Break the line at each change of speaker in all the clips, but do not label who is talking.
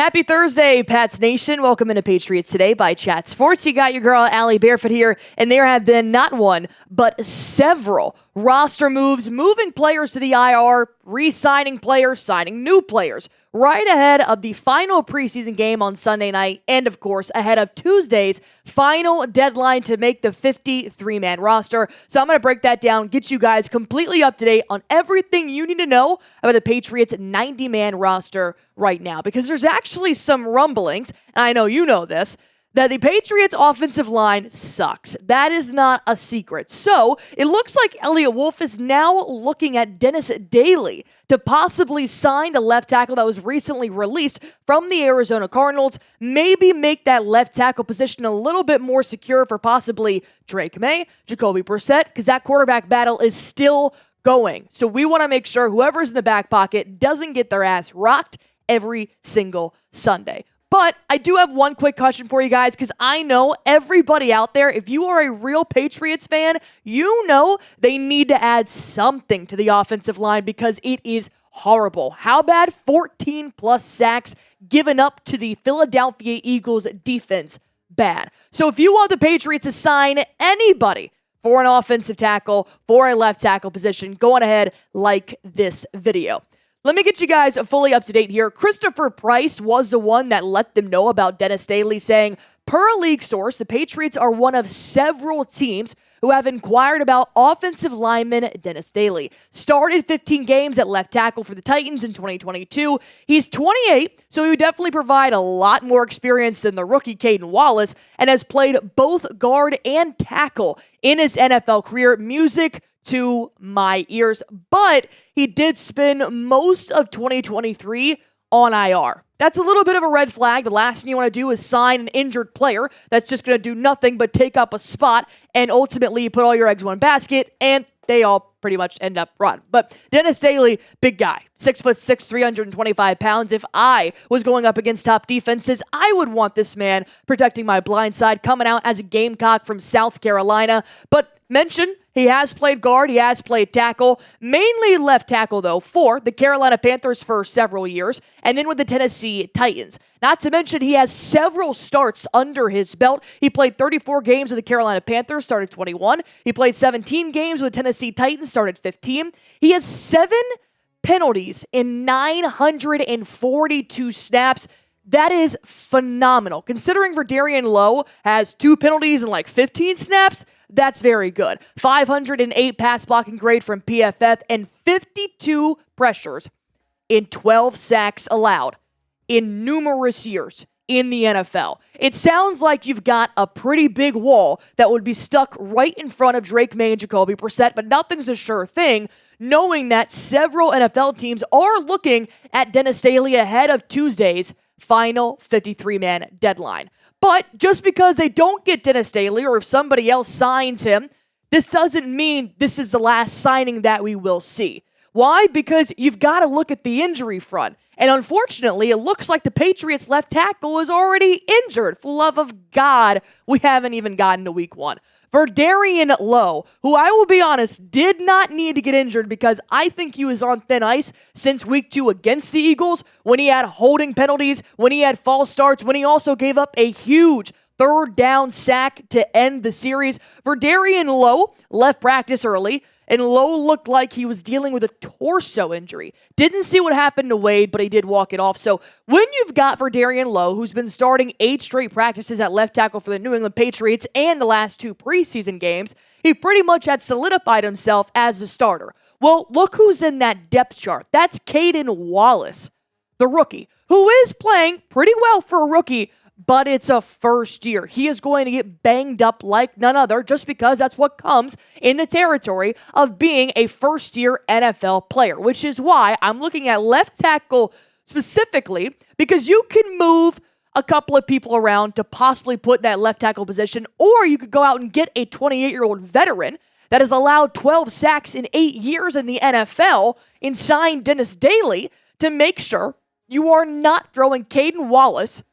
Happy Thursday, Pats Nation. Welcome into Patriots Today by Chat Sports. You got your girl, Allie Barefoot here, and there have been not one, but several roster moves, moving players to the IR, re-signing players, signing new players, right ahead of the final preseason game on Sunday night, and of course, ahead of Tuesday's final deadline to make the 53-man roster. So I'm going to break that down, get you guys completely up to date on everything you need to know about the Patriots' 90-man roster right now, because there's actually some rumblings, and I know you know this, that the Patriots' offensive line sucks. That is not a secret. So it looks like Eliot Wolf is now looking at Dennis Daley to possibly sign the left tackle that was recently released from the Arizona Cardinals, maybe make that left tackle position a little bit more secure for possibly Drake May, Jacoby Brissett, because that quarterback battle is still going. So we want to make sure whoever's in the back pocket doesn't get their ass rocked every single Sunday. But I do have one quick question for you guys, because I know everybody out there, if you are a real Patriots fan, you know they need to add something to the offensive line because it is horrible. How bad? 14-plus sacks given up to the Philadelphia Eagles defense. Bad. So if you want the Patriots to sign anybody for an offensive tackle, for a left tackle position, go on ahead, like this video. Let me get you guys fully up to date here. Christopher Price was the one that let them know about Dennis Daley, saying, per a league source, the Patriots are one of several teams who have inquired about offensive lineman Dennis Daley. Started 15 games at left tackle for the Titans in 2022. He's 28, so he would definitely provide a lot more experience than the rookie Caden Wallace, and has played both guard and tackle in his NFL career. Music to my ears, but he did spend most of 2023 on IR. That's a little bit of a red flag. The last thing you want to do is sign an injured player that's just going to do nothing but take up a spot, and ultimately you put all your eggs in one basket, and they all pretty much end up rotten. But Dennis Daley, big guy, 6'6", 325 pounds. If I was going up against top defenses, I would want this man protecting my blind side, coming out as a Gamecock from South Carolina. But mention, he has played guard, he has played tackle, mainly left tackle though, for the Carolina Panthers for several years, and then with the Tennessee Titans. Not to mention, he has several starts under his belt. He played 34 games with the Carolina Panthers, started 21. He played 17 games with Tennessee Titans, started 15. He has 7 penalties in 942 snaps. That is phenomenal. Considering Verdarian Lowe has 2 penalties in like 15 snaps, that's very good. 508 pass blocking grade from PFF and 52 pressures in 12 sacks allowed in numerous years in the NFL. It sounds like you've got a pretty big wall that would be stuck right in front of Drake May and Jacoby Brissett, but nothing's a sure thing, knowing that several NFL teams are looking at Dennis Daley ahead of Tuesday's final 53-man deadline. But just because they don't get Dennis Daley, or if somebody else signs him, this doesn't mean this is the last signing that we will see. Why? Because you've got to look at the injury front. And unfortunately, it looks like the Patriots left tackle is already injured. For the love of God, we haven't even gotten to week 1. Verdarian Lowe, who I will be honest, did not need to get injured because I think he was on thin ice since week 2 against the Eagles, when he had holding penalties, when he had false starts, when he also gave up a huge third down sack to end the series. Verdarian Lowe left practice early, and Lowe looked like he was dealing with a torso injury. Didn't see what happened to Wade, but he did walk it off. So when you've got Verdarian Lowe, who's been starting 8 straight practices at left tackle for the New England Patriots and the last 2 preseason games, he pretty much had solidified himself as the starter. Well, look who's in that depth chart. That's Caden Wallace, the rookie, who is playing pretty well for a rookie, but it's a first year. He is going to get banged up like none other, just because that's what comes in the territory of being a first-year NFL player, which is why I'm looking at left tackle specifically, because you can move a couple of people around to possibly put that left tackle position, or you could go out and get a 28-year-old veteran that has allowed 12 sacks in 8 years in the NFL and sign Dennis Daley to make sure you are not throwing Caden Wallace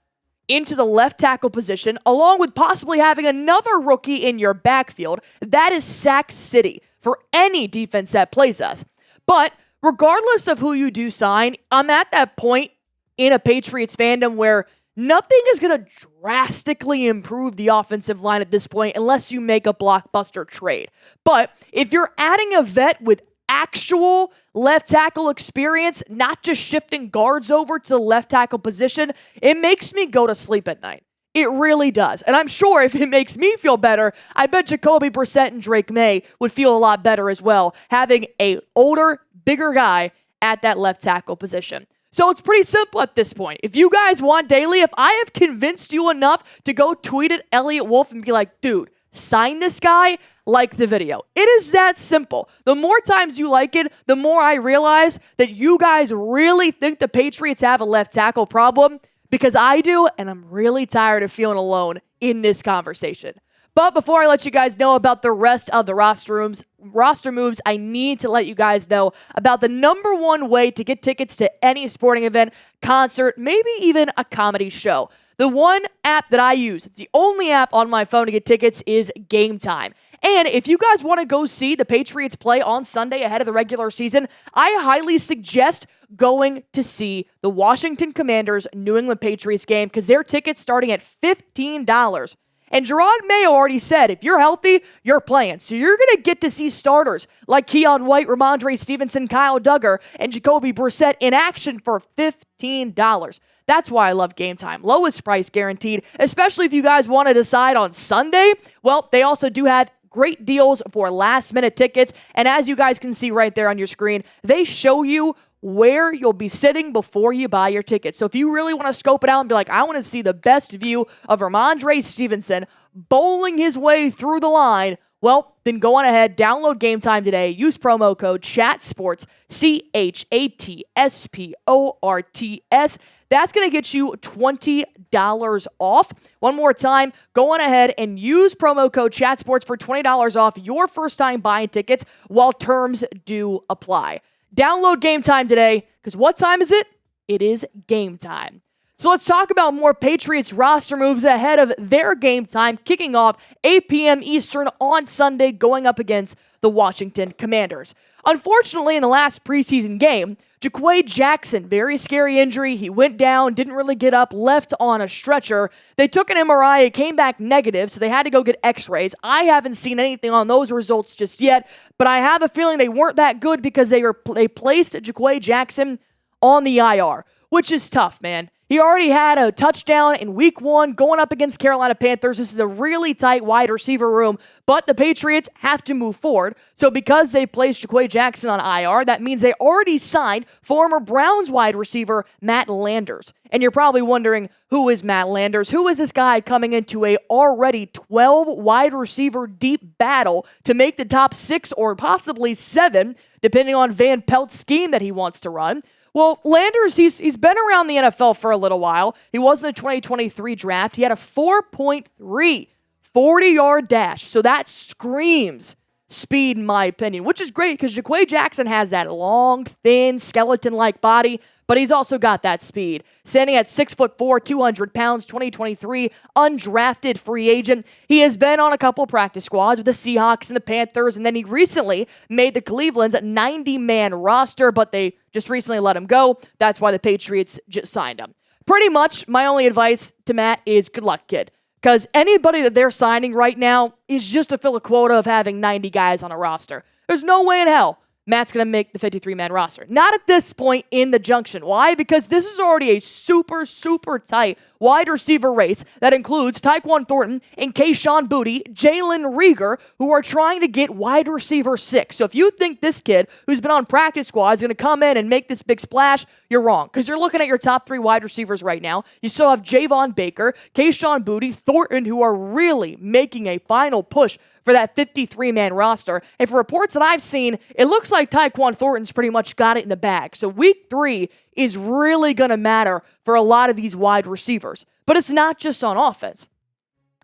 into the left tackle position, along with possibly having another rookie in your backfield. That is sack city for any defense that plays us. But regardless of who you do sign, I'm at that point in a Patriots fandom where nothing is going to drastically improve the offensive line at this point unless you make a blockbuster trade. But if you're adding a vet with actual left tackle experience, not just shifting guards over to the left tackle position, it makes me go to sleep at night. It really does. And I'm sure if it makes me feel better, I bet Jacoby Brissett and Drake May would feel a lot better as well, having a older, bigger guy at that left tackle position. So it's pretty simple at this point. If you guys want Daley, if I have convinced you enough to go tweet at Elliot Wolf and be like, dude, sign this guy, like the video. It is that simple. The more times you like it, the more I realize that you guys really think the Patriots have a left tackle problem, because I do, and I'm really tired of feeling alone in this conversation. But before I let you guys know about the rest of the roster moves, I need to let you guys know about the number one way to get tickets to any sporting event, concert, maybe even a comedy show. The one app that I use, it's the only app on my phone to get tickets, is Game Time. And if you guys want to go see the Patriots play on Sunday ahead of the regular season, I highly suggest going to see the Washington Commanders New England Patriots game, because their tickets starting at $15. And Gerard Mayo already said, if you're healthy, you're playing. So you're going to get to see starters like Keon White, Ramondre Stevenson, Kyle Duggar, and Jacoby Brissett in action for $15. That's why I love Game Time. Lowest price guaranteed, especially if you guys want to decide on Sunday. Well, they also do have great deals for last-minute tickets. And as you guys can see right there on your screen, they show you where you'll be sitting before you buy your ticket. So if you really want to scope it out and be like, I want to see the best view of Ramondre Stevenson bowling his way through the line, well, then go on ahead, download Game Time today, use promo code CHATSPORTS, CHATSPORTS. That's going to get you $20 off. One more time, go on ahead and use promo code CHATSPORTS for $20 off your first time buying tickets while terms do apply. Download Game Time today, because what time is it? It is game time. So let's talk about more Patriots roster moves ahead of their game time, kicking off 8 p.m. Eastern on Sunday, going up against the Washington Commanders. Unfortunately, in the last preseason game, Jaque Jackson, very scary injury. He went down, didn't really get up, left on a stretcher. They took an MRI, it came back negative, so they had to go get x-rays. I haven't seen anything on those results just yet, but I have a feeling they weren't that good because they placed Jaque Jackson on the IR, which is tough, man. He already had a touchdown in week 1 going up against Carolina Panthers. This is a really tight wide receiver room, but the Patriots have to move forward. So because they placed Jaque Jackson on IR, that means they already signed former Browns wide receiver Matt Landers. And you're probably wondering, who is Matt Landers? Who is this guy coming into a already 12 wide receiver deep battle to make the top 6 or possibly 7, depending on Van Pelt's scheme that he wants to run? Well, Landers, he's been around the NFL for a little while. He was in the 2023 draft. He had a 4.3 40-yard dash. So that screams speed, in my opinion, which is great because Jaque Jackson has that long, thin, skeleton-like body, but he's also got that speed. Standing at 6'4", 200 pounds, 2023 undrafted free agent. He has been on a couple of practice squads with the Seahawks and the Panthers, and then he recently made the Cleveland's 90-man roster, but they just recently let him go. That's why the Patriots just signed him. Pretty much my only advice to Matt is good luck, kid. Because anybody that they're signing right now is just to fill a quota of having 90 guys on a roster. There's no way in hell Matt's going to make the 53-man roster. Not at this point in the junction. Why? Because this is already a super, super tight wide receiver race that includes Tyquan Thornton and Kayshon Boutte, Jalen Reagor, who are trying to get wide receiver 6. So if you think this kid who's been on practice squad is going to come in and make this big splash, you're wrong. Because you're looking at your top 3 wide receivers right now. You still have Javon Baker, Kayshon Boutte, Thornton, who are really making a final push for that 53-man roster. And for reports that I've seen, it looks like Tyquan Thornton's pretty much got it in the bag. So week 3 is really going to matter for a lot of these wide receivers. But it's not just on offense.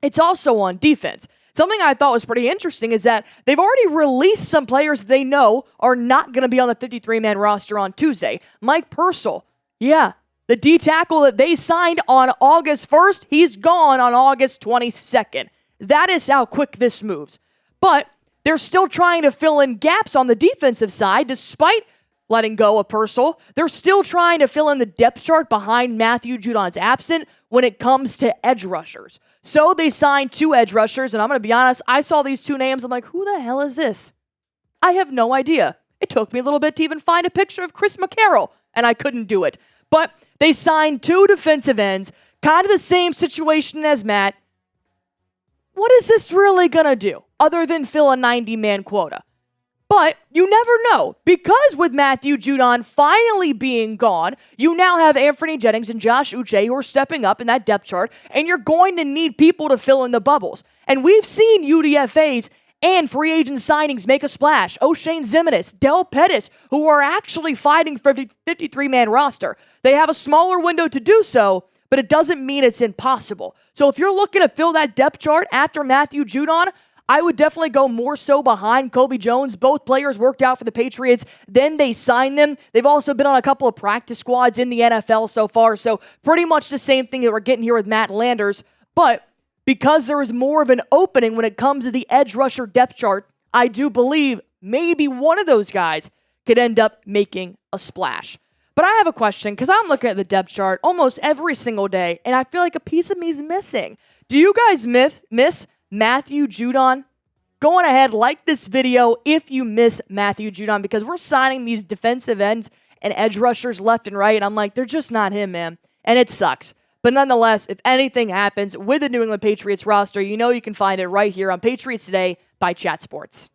It's also on defense. Something I thought was pretty interesting is that they've already released some players they know are not going to be on the 53-man roster on Tuesday. Mike Purcell, the D tackle that they signed on August 1st, he's gone on August 22nd. That is how quick this moves. But they're still trying to fill in gaps on the defensive side, despite letting go of Purcell. They're still trying to fill in the depth chart behind Matthew Judon's absent when it comes to edge rushers. So they signed 2 edge rushers, and I'm going to be honest, I saw these 2 names. I'm like, who the hell is this? I have no idea. It took me a little bit to even find a picture of Chris McCarrol, and I couldn't do it. But they signed 2 defensive ends, kind of the same situation as Matt. What is this really going to do other than fill a 90-man quota? But you never know, because with Matthew Judon finally being gone, you now have Anthony Jennings and Josh Uche who are stepping up in that depth chart, and you're going to need people to fill in the bubbles. And we've seen UDFAs and free agent signings make a splash. O'Shane Ximines, Del Pettis, who are actually fighting for the 53-man roster. They have a smaller window to do so, but it doesn't mean it's impossible. So if you're looking to fill that depth chart after Matthew Judon, I would definitely go more so behind Kobe Jones. Both players worked out for the Patriots. Then they signed them. They've also been on a couple of practice squads in the NFL so far. So pretty much the same thing that we're getting here with Matt Landers. But because there is more of an opening when it comes to the edge rusher depth chart, I do believe maybe one of those guys could end up making a splash. But I have a question, because I'm looking at the depth chart almost every single day, and I feel like a piece of me is missing. Do you guys miss Matthew Judon? Go on ahead, like this video if you miss Matthew Judon, because we're signing these defensive ends and edge rushers left and right, and I'm like, they're just not him, man. And it sucks. But nonetheless, if anything happens with the New England Patriots roster, you know you can find it right here on Patriots Today by Chat Sports.